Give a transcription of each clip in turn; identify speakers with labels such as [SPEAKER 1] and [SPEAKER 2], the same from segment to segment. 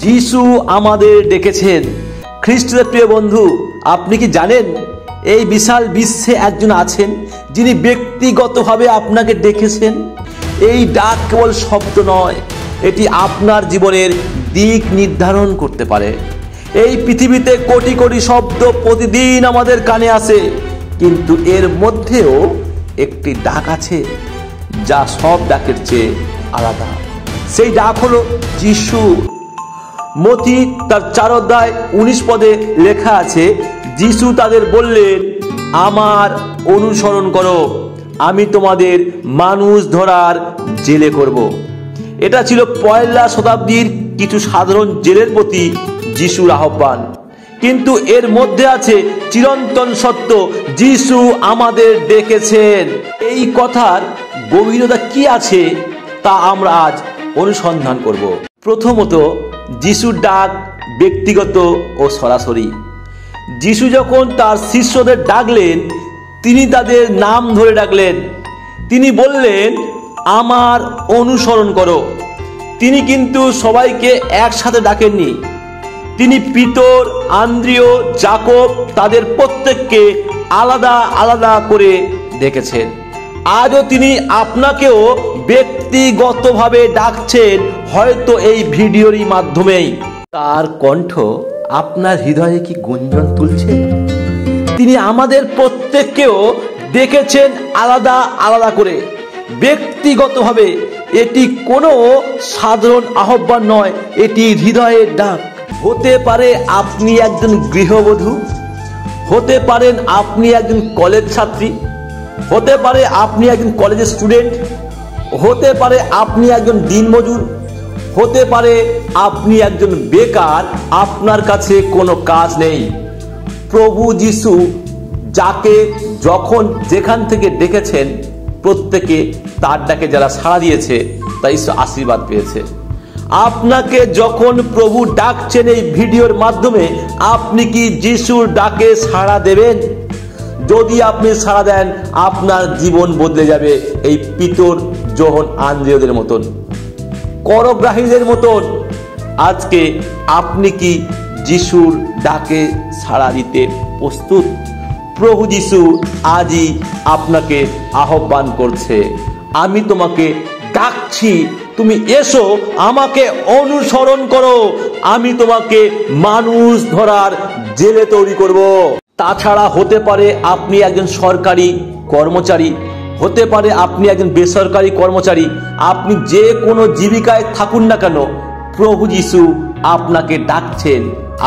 [SPEAKER 1] যিশু আমাদের ডেকেছেন। খ্রিস্টের প্রিয় বন্ধু, আপনি কি জানেন এই বিশাল বিশ্বে একজন আছেন যিনি ব্যক্তিগতভাবে আপনাকে ডেকেছেন? এই ডাক কেবল শব্দ নয়, এটি আপনার জীবনের দিক নির্ধারণ করতে পারে। এই পৃথিবীতে কোটি কোটি শব্দ প্রতিদিন আমাদের কানে আসে, কিন্তু এর মধ্যেও একটি ডাক আছে যা সব ডাকের চেয়ে আলাদা। সেই ডাক হলো যিশু। মথি তার 4 অধ্যায় 19 পদে লেখা আছে, যিশু তাদের বললেন, আমার অনুসরণ করো, আমি তোমাদের মানুষ ধরার জেলে করব। এটা ছিল পয়লা শতাব্দীর কিছু সাধারণ জেলের প্রতি যিশুর আহ্বান, কিন্তু এর মধ্যে আছে চিরন্তন সত্য, যিশু আমাদের ডেকেছেন। এই কথার গভীরতা কি আছে তা আমরা আজ অনুসন্ধান করব। প্রথমত, যিশুর ডাক ব্যক্তিগত ও সরাসরি। যিশু যখন তার শিষ্যদের ডাকলেন, তিনি তাদের নাম ধরে ডাকলেন। তিনি বললেন, আমার অনুসরণ করো। তিনি কিন্তু সবাইকে একসাথে ডাকেননি। তিনি পিতর, আন্দ্রিয়, যাকব তাদের প্রত্যেককে আলাদা আলাদা করে ডেকেছেন। আজও তিনি আপনাকেও ব্যক্তিগতভাবে ডাকছেন, হয়তো এই ভিডিওর মাধ্যমেই। তার কণ্ঠ আপনার হৃদয়ে কি গুঞ্জন তুলছে? তিনি আমাদের প্রত্যেককেও ডেকেছেন আলাদা আলাদা করে, ব্যক্তিগতভাবে। এটি কোনো সাধারণ আহ্বান নয়, এটি হৃদয়ের ডাক। হতে পারে আপনি একজন গৃহবধূ, হতে পারেন আপনি একজন কলেজ ছাত্রী, হতে পারে আপনি একজন কলেজের স্টুডেন্ট, হতে পারে আপনি একজন দিনমজুর, হতে পারে আপনি একজন বেকার, আপনার কাছে কোনো কাজ নেই। প্রভু যিশু যাকে যখন যেখান থেকে ডেকেছেন, প্রত্যেকে তার ডাকে যারা সাড়া দিয়েছে তা ঈশ্বর আশীর্বাদ পেয়েছে। আপনাকে যখন প্রভু ডাকছেন এই ভিডিওর মাধ্যমে, আপনি কি যিশুর ডাকে সাড়া দেবেন? যদি আপনি সাড়া দেন, আপনার জীবন বদলে যাবে এই পিতর, যোহন, আন্দ্রিয়দের মতন, করগ্রাহীদের মতন। আজকে আপনি কি যিশুর ডাকে সাড়া দিতে প্রস্তুত? প্রভু যিশু আজই আপনাকে আহ্বান করছে, আমি তোমাকে ডাকছি, তুমি এসো, আমাকে অনুসরণ করো, আমি তোমাকে মানুষ ধরার জেলে তৈরি করব। তাছাড়া হতে পারে আপনি একজন সরকারি কর্মচারী, হতে পারে আপনি একজন বেসরকারি কর্মচারী, আপনি যে কোনো জীবিকায় থাকুন না কেন, প্রভু যিশু আপনাকে ডাকছেন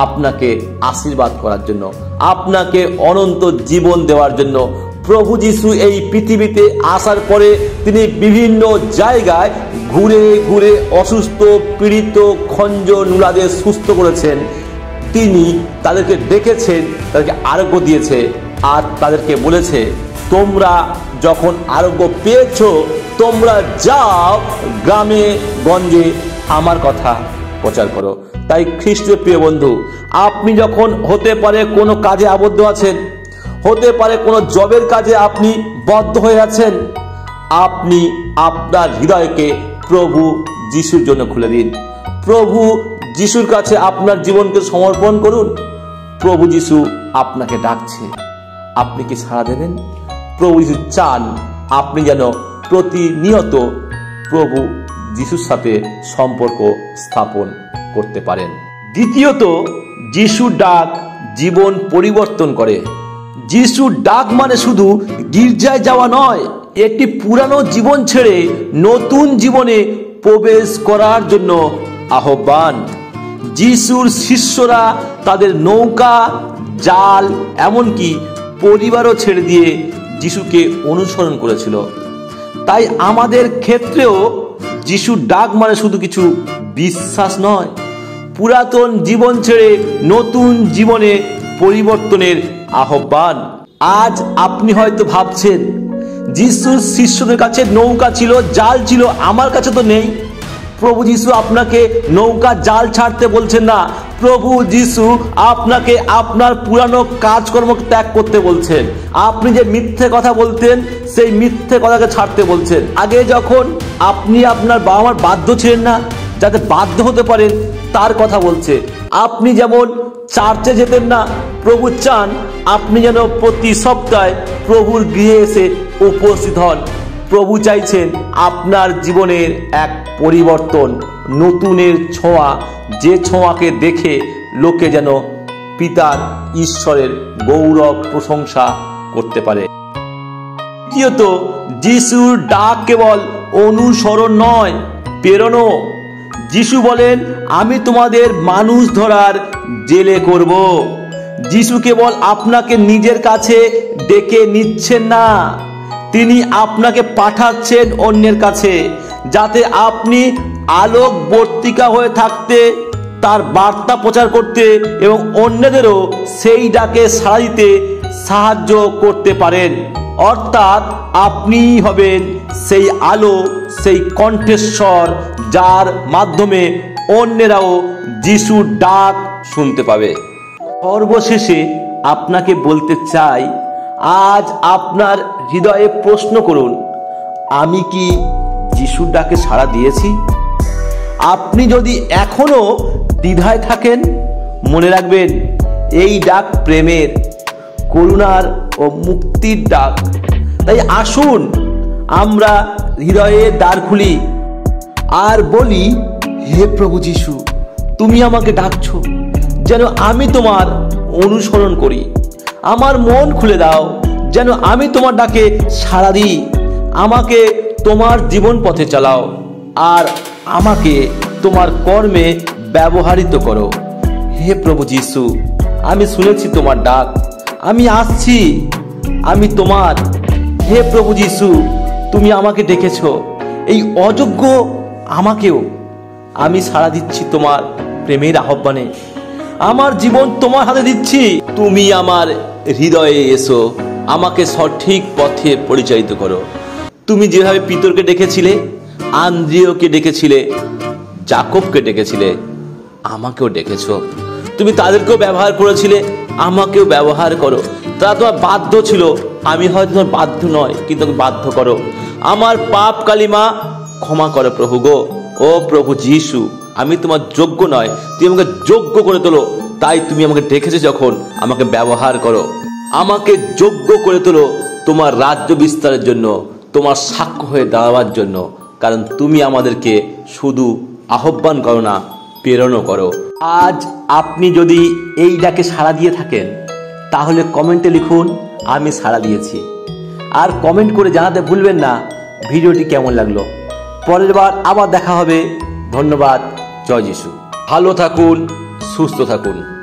[SPEAKER 1] আপনাকে আশীর্বাদ করার জন্য, আপনাকে অনন্ত জীবন দেওয়ার জন্য। প্রভু যিশু এই পৃথিবীতে আসার পরে তিনি বিভিন্ন জায়গায় ঘুরে ঘুরে অসুস্থ, পীড়িত, খঞ্জ নুলাদের সুস্থ করেছেন। তিনি তাদেরকে ডেকেছেন, তাদেরকে আরোগ্য দিয়েছে, আর তাদেরকে বলেছে, তোমরা যখন আরোগ্য পেয়েছ, তোমরা যাও গ্রামে গঞ্জে আমার কথা প্রচার করো। তাই খ্রিস্টের প্রিয় বন্ধু, আপনি যখন হতে পারে কোনো কাজে আবদ্ধ আছেন, হতে পারে কোনো জবের কাজে আপনি বদ্ধ হয়ে আছেন, আপনি আপনার হৃদয়কে প্রভু যিশুর জন্য খুলে দিন। প্রভু যিশুর কাছে আপনার জীবনকে সমর্পণ করুন। প্রভু যিশু আপনাকে ডাকছে, আপনি কি সাড়া দেবেন? প্রভু যিশু চান আপনি যেন প্রতিনিয়ত প্রভু যিশুর সাথে সম্পর্ক স্থাপন করতে পারেন। দ্বিতীয়ত, যিশুর ডাক জীবন পরিবর্তন করে। যিশুর ডাক মানে শুধু গির্জায় যাওয়া নয়, এটি পুরানো জীবন ছেড়ে নতুন জীবনে প্রবেশ করার জন্য আহ্বান। যিশুর শিষ্যরা তাদের নৌকা, জাল, এমনকি পরিবারও ছেড়ে দিয়ে যিশুকে অনুসরণ করেছিল। তাই আমাদের ক্ষেত্রেও যিশুর ডাক মানে শুধু কিছু বিশ্বাস নয়, পুরাতন জীবন ছেড়ে নতুন জীবনে পরিবর্তনের আহ্বান। আজ আপনি হয়তো ভাবছেন, যিশুর শিষ্যদের কাছে নৌকা ছিল, জাল ছিল, আমার কাছে তো নেই। প্রভু যিশু আপনাকে নৌকা জাল ছাড়তে বলছেন না, প্রভু যিশু আপনাকে আপনার পুরানো কাজকর্ম ত্যাগ করতে বলছেন। আপনি যে মিথ্যে কথা বলতেন, সেই মিথ্যে কথাকে ছাড়তে বলছেন। আগে যখন আপনি আপনার বাবা মার বাধ্য ছিলেন না, যাতে বাধ্য হতে পারেন তার কথা বলছে। আপনি যেমন চার্চে যেতেন না, প্রভু চান আপনি যেন প্রতি সপ্তাহে প্রভুর গৃহে এসে উপস্থিত হন। প্রভু চাইছেন আপনার জীবনের এক পরিবর্তন, নতুনের ছোঁয়া, যে ছোঁয়াকে দেখে লোকে যেন পিতার ঈশ্বরের গৌরব প্রশংসা করতে পারে। দ্বিতীয়ত, যিশুর ডাক কেবল অনুসরণ নয়, প্রেরণা। যিশু বলেন, আমি তোমাদের মানুষ ধরার জেলে করব। যিশু কেবল আপনাকে নিজের কাছে ডেকে নিচ্ছেন না, তিনি আপনাকে পাঠাচ্ছেন অন্যের কাছে, যাতে আপনি আলোকবর্তিকা হয়ে থাকতে, তার বার্তা প্রচার করতে এবং অন্যদেরও সেই ডাকে সাড়া দিতে সাহায্য করতে পারেন। অর্থাৎ আপনি হবেন সেই আলো, সেই কণ্ঠস্বর, যার মাধ্যমে অন্যেরাও যিশুর ডাক শুনতে পাবে। সর্বশেষে আপনাকে বলতে চাই, আজ আপনার হৃদয়ে প্রশ্ন করুন, আমি কি যিশুর ডাকে সাড়া দিয়েছি? আপনি যদি এখনো দ্বিধায় থাকেন, মনে রাখবেন এই ডাক প্রেমের, করুণার ও মুক্তির ডাক। তাই আসুন আমরা হৃদয়ের দ্বার খুলি আর বলি, হে প্রভু যিশু, তুমি আমাকে ডাকছো যেন আমি তোমার অনুসরণ করি। আমার মন খুলে দাও যেন আমি তোমার ডাকে সাড়া দিই। আমাকে তোমার জীবন পথে চালাও আর আমাকে তোমার কর্মে ব্যবহৃত করো। হে প্রভু যিশু, আমি শুনেছি তোমার ডাক, আমি আসছি, আমি তোমার। হে প্রভু যিশু, তুমি আমাকে ডেকেছ, এই অযোগ্য আমাকেও আমি সাড়া দিচ্ছি তোমার প্রেমের আহ্বানে। আমার জীবন তোমার হাতে দিচ্ছি, তুমি আমার হৃদয়ে এসো, আমাকে সঠিক পথে পরিচালিত করো। তুমি যেভাবে পিতরকে ডেকেছিলে, আন্দ্রিয়কে ডেকেছিলে, জাকবকে ডেকেছিলে, আমাকেও ডেকেছো। তুমি তাদেরকেও ব্যবহার করেছিলে, আমাকেও ব্যবহার করো। তারা তোমার বাধ্য ছিল, আমি হয়তো তোমার বাধ্য নয়, কিন্তু বাধ্য করো। আমার পাপ কালিমা ক্ষমা করো প্রভু গো। ও প্রভু যিশু, আমি তোমার যোগ্য নয়, তুমি আমাকে যোগ্য করে তোলো। তাই তুমি আমাকে ডেকেছো যখন, আমাকে ব্যবহার করো, আমাকে যোগ্য করে তোলো তোমার রাজ্য বিস্তারের জন্য, তোমার সাক্ষ্য হয়ে দাঁড়াবার জন্য। কারণ তুমি আমাদেরকে শুধু আহ্বান করো না, প্রেরণা করো। আজ আপনি যদি এই ডাকে সাড়া দিয়ে থাকেন, তাহলে কমেন্টে লিখুন, আমি সাড়া দিয়েছি। আর কমেন্ট করে জানাতে ভুলবেন না ভিডিওটি কেমন লাগলো। পরের বার আবার দেখা হবে। ধন্যবাদ। জয় যিশু। ভালো থাকুন, সুস্থ থাকুন।